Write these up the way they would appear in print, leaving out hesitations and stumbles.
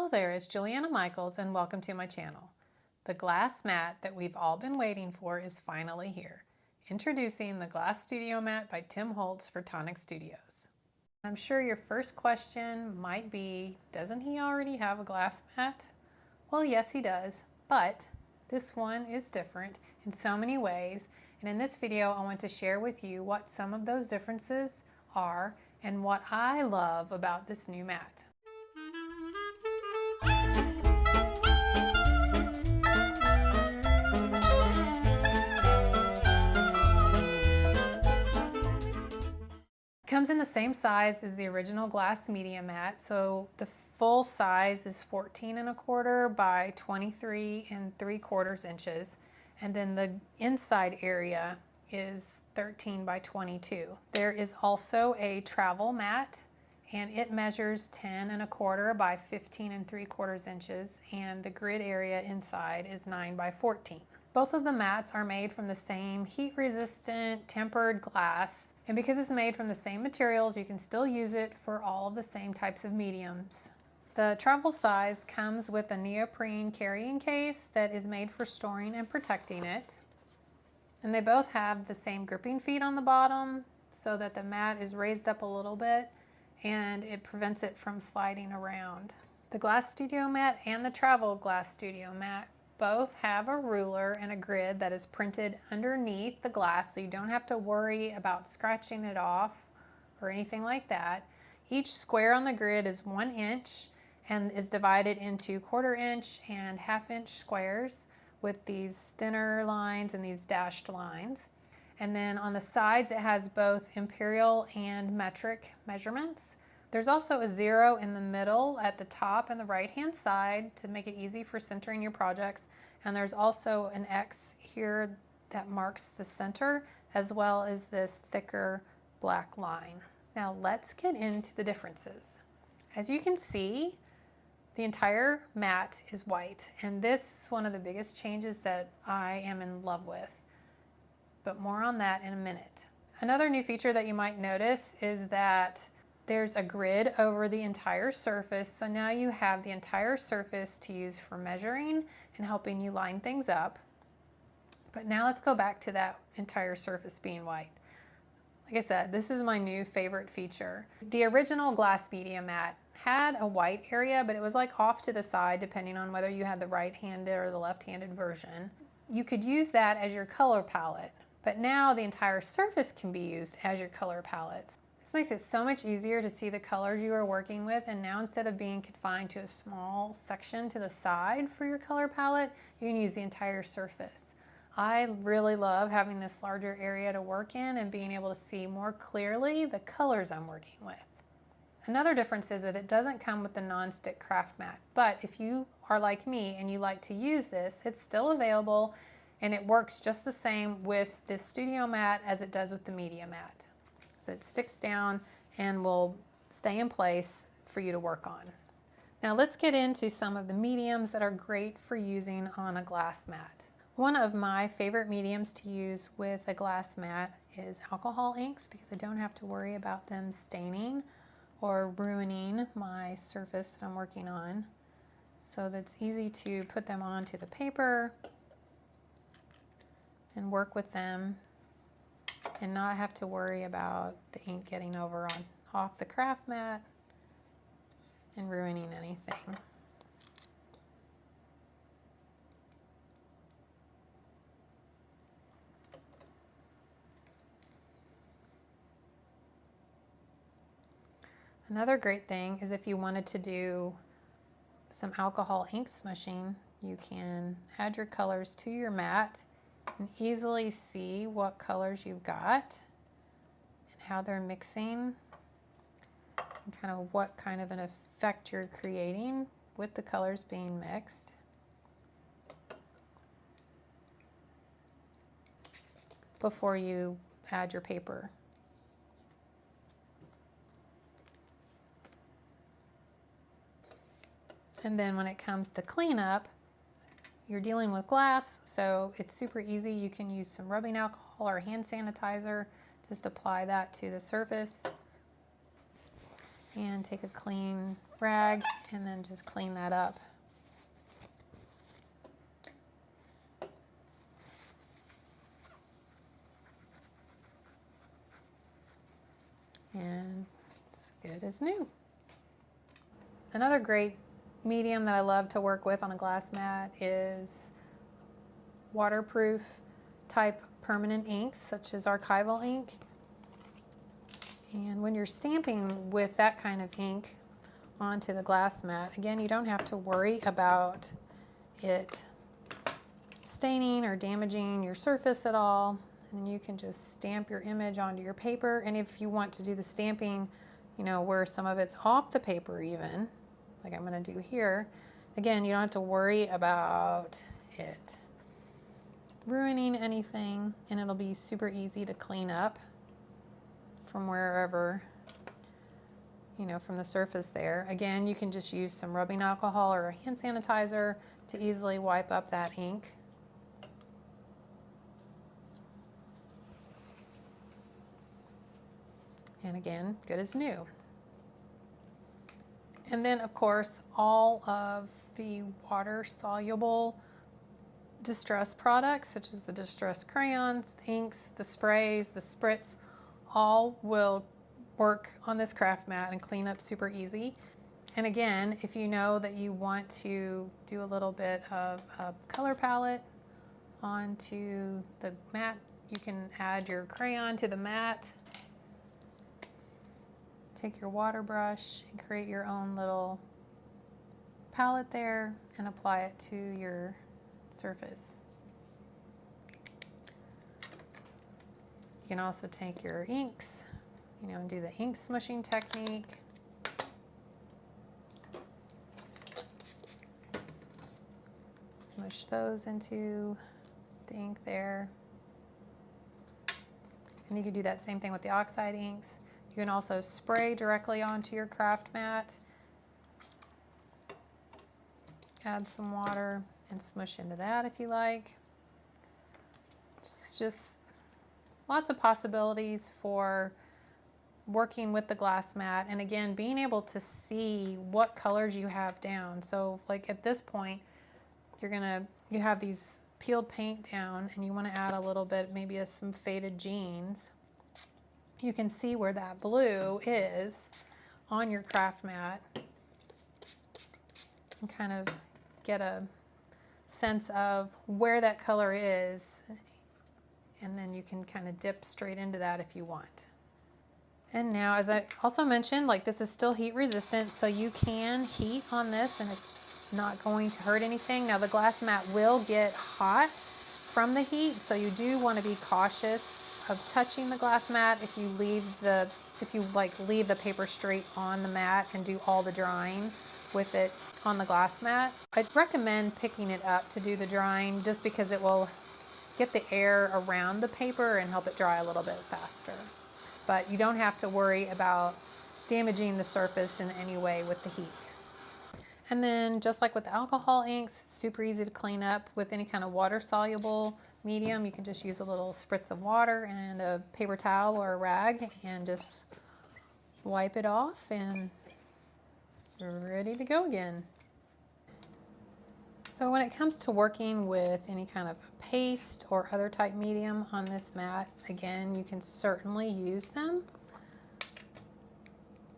Hello there, it's Juliana Michaels and welcome to my channel. The glass mat that we've all been waiting for is finally here. Introducing the Glass Studio Mat by Tim Holtz for Tonic Studios. I'm sure your first question might be, doesn't he already have a glass mat? Well, yes he does, but this one is different in so many ways, and in this video I want to share with you what some of those differences are and what I love about this new mat. Comes in the same size as the original glass media mat, so the full size is 14 1/4 by 23 3/4 inches, and then the inside area is 13 by 22. There is also a travel mat, and it measures 10 1/4 by 15 3/4 inches, and the grid area inside is 9 by 14. Both of the mats are made from the same heat-resistant tempered glass, and because it's made from the same materials, you can still use it for all of the same types of mediums. The travel size comes with a neoprene carrying case that is made for storing and protecting it. And they both have the same gripping feet on the bottom so that the mat is raised up a little bit and it prevents it from sliding around. The Glass Studio Mat and the Travel Glass Studio Mat both have a ruler and a grid that is printed underneath the glass, so you don't have to worry about scratching it off or anything like that. Each square on the grid is 1 inch and is divided into 1/4 inch and 1/2 inch squares with these thinner lines and these dashed lines. And then on the sides it has both imperial and metric measurements. There's also a 0 in the middle at the top and the right hand side to make it easy for centering your projects, and there's also an X here that marks the center, as well as this thicker black line. Now let's get into the differences. As you can see, the entire mat is white, and this is one of the biggest changes that I am in love with, but more on that in a minute. Another new feature that you might notice is that there's a grid over the entire surface, so now you have the entire surface to use for measuring and helping you line things up. But now let's go back to that entire surface being white. Like I said, this is my new favorite feature. The original glass media mat had a white area, but it was like off to the side depending on whether you had the right-handed or the left-handed version. You could use that as your color palette, but now the entire surface can be used as your color palettes. This makes it so much easier to see the colors you are working with, and now instead of being confined to a small section to the side for your color palette, you can use the entire surface. I really love having this larger area to work in and being able to see more clearly the colors I'm working with. Another difference is that it doesn't come with the non-stick craft mat, but if you are like me and you like to use this, it's still available and it works just the same with this studio mat as it does with the media mat. It sticks down and will stay in place for you to work on. Now let's get into some of the mediums that are great for using on a glass mat. One of my favorite mediums to use with a glass mat is alcohol inks, because I don't have to worry about them staining or ruining my surface that I'm working on. So that's easy to put them onto the paper and work with them and not have to worry about the ink getting over off the craft mat and ruining anything. Another great thing is if you wanted to do some alcohol ink smushing, you can add your colors to your mat and easily see what colors you've got and how they're mixing and kind of what kind of an effect you're creating with the colors being mixed. Before you add your paper. And then when it comes to cleanup, you're dealing with glass, so it's super easy. You can use some rubbing alcohol or hand sanitizer, just apply that to the surface and take a clean rag and then just clean that up. And it's good as new. Another great medium that I love to work with on a glass mat is waterproof type permanent inks, such as Archival Ink. And when you're stamping with that kind of ink onto the glass mat, again, you don't have to worry about it staining or damaging your surface at all. And you can just stamp your image onto your paper. And if you want to do the stamping, you know, where some of it's off the paper even, like I'm going to do here, again, you don't have to worry about it ruining anything, and it'll be super easy to clean up from wherever, you know, from the surface there. Again, you can just use some rubbing alcohol or a hand sanitizer to easily wipe up that ink. And again, good as new. And then, of course, all of the water-soluble distress products, such as the distress crayons, the inks, the sprays, the spritz, all will work on this craft mat and clean up super easy. And again, if you know that you want to do a little bit of a color palette onto the mat, you can add your crayon to the mat. Take your water brush and create your own little palette there and apply it to your surface. You can also take your inks, you know, and do the ink smushing technique. Smush those into the ink there. And you can do that same thing with the oxide inks. You can also spray directly onto your craft mat. Add some water and smush into that if you like. It's just lots of possibilities for working with the glass mat, and again, being able to see what colors you have down. So like at this point, you have these peeled paint down and you want to add a little bit maybe of some faded jeans. You can see where that blue is on your craft mat and kind of get a sense of where that color is, and then you can kind of dip straight into that if you want. And now, as I also mentioned, like this is still heat resistant, so you can heat on this and it's not going to hurt anything. Now the glass mat will get hot from the heat, so you do want to be cautious of touching the glass mat if you leave the paper straight on the mat and do all the drying with it on the glass mat. I'd recommend picking it up to do the drying just because it will get the air around the paper and help it dry a little bit faster. But you don't have to worry about damaging the surface in any way with the heat. And then just like with the alcohol inks, super easy to clean up with any kind of water-soluble medium. You can just use a little spritz of water and a paper towel or a rag and just wipe it off and you're ready to go again. So when it comes to working with any kind of paste or other type medium on this mat, again, you can certainly use them.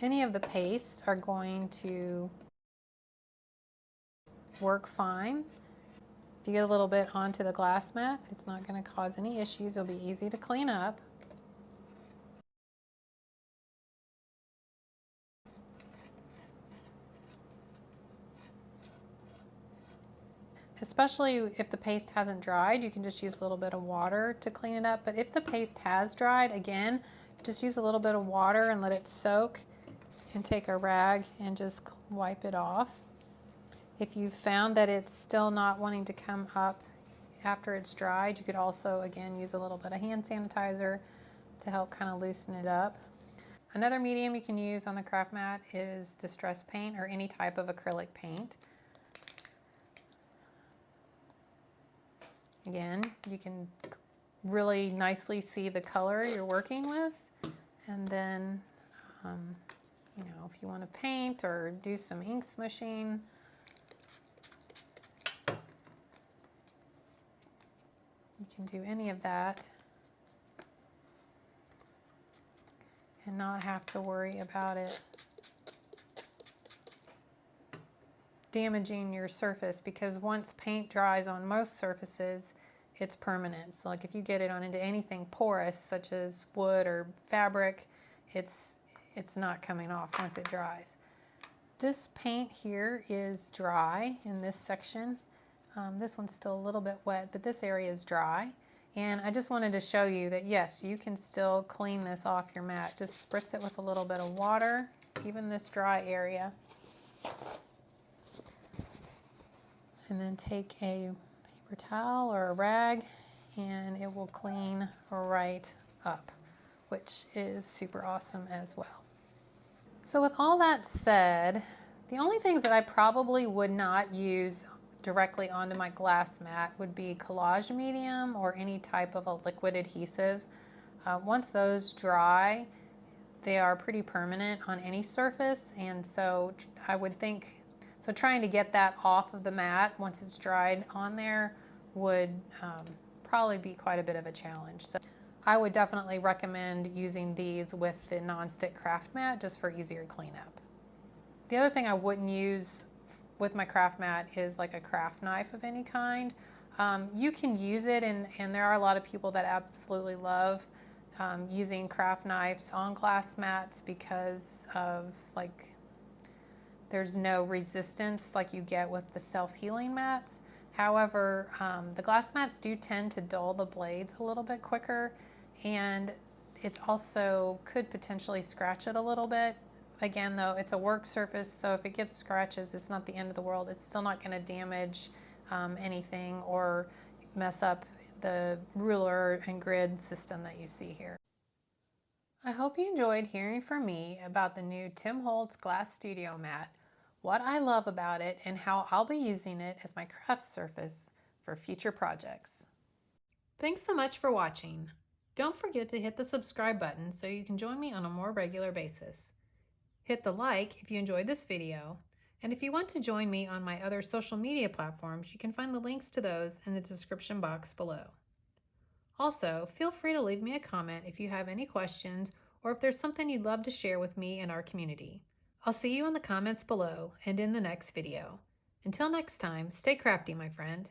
Any of the pastes are going to work fine. If you get a little bit onto the glass mat, it's not going to cause any issues. It'll be easy to clean up. Especially if the paste hasn't dried, you can just use a little bit of water to clean it up. But if the paste has dried, again, just use a little bit of water and let it soak and take a rag and just wipe it off. If you found that it's still not wanting to come up after it's dried, you could also, again, use a little bit of hand sanitizer to help kind of loosen it up. Another medium you can use on the craft mat is distress paint or any type of acrylic paint. Again, you can really nicely see the color you're working with, and then You know, if you want to paint or do some ink smushing. You can do any of that and not have to worry about it damaging your surface, because once paint dries on most surfaces, it's permanent. So like if you get it on into anything porous such as wood or fabric, it's not coming off once it dries. This paint here is dry in this section. This one's still a little bit wet, but this area is dry. And I just wanted to show you that yes, you can still clean this off your mat. Just spritz it with a little bit of water, even this dry area. And then take a paper towel or a rag and it will clean right up, which is super awesome as well. So with all that said, the only things that I probably would not use directly onto my glass mat would be collage medium or any type of a liquid adhesive. Once those dry, they are pretty permanent on any surface, and so I would think, so trying to get that off of the mat once it's dried on there would probably be quite a bit of a challenge. So I would definitely recommend using these with the nonstick craft mat just for easier cleanup. The other thing I wouldn't use with my craft mat is like a craft knife of any kind. You can use it, and there are a lot of people that absolutely love using craft knives on glass mats because of like there's no resistance like you get with the self-healing mats. However, the glass mats do tend to dull the blades a little bit quicker, and it's also could potentially scratch it a little bit. Again, though, it's a work surface, so if it gets scratches, it's not the end of the world. It's still not going to damage anything or mess up the ruler and grid system that you see here. I hope you enjoyed hearing from me about the new Tim Holtz Glass Studio Mat, what I love about it, and how I'll be using it as my craft surface for future projects. Thanks so much for watching. Don't forget to hit the subscribe button so you can join me on a more regular basis. Hit the like if you enjoyed this video, and if you want to join me on my other social media platforms, you can find the links to those in the description box below. Also, feel free to leave me a comment if you have any questions or if there's something you'd love to share with me and our community. I'll see you in the comments below and in the next video. Until next time, stay crafty, my friend.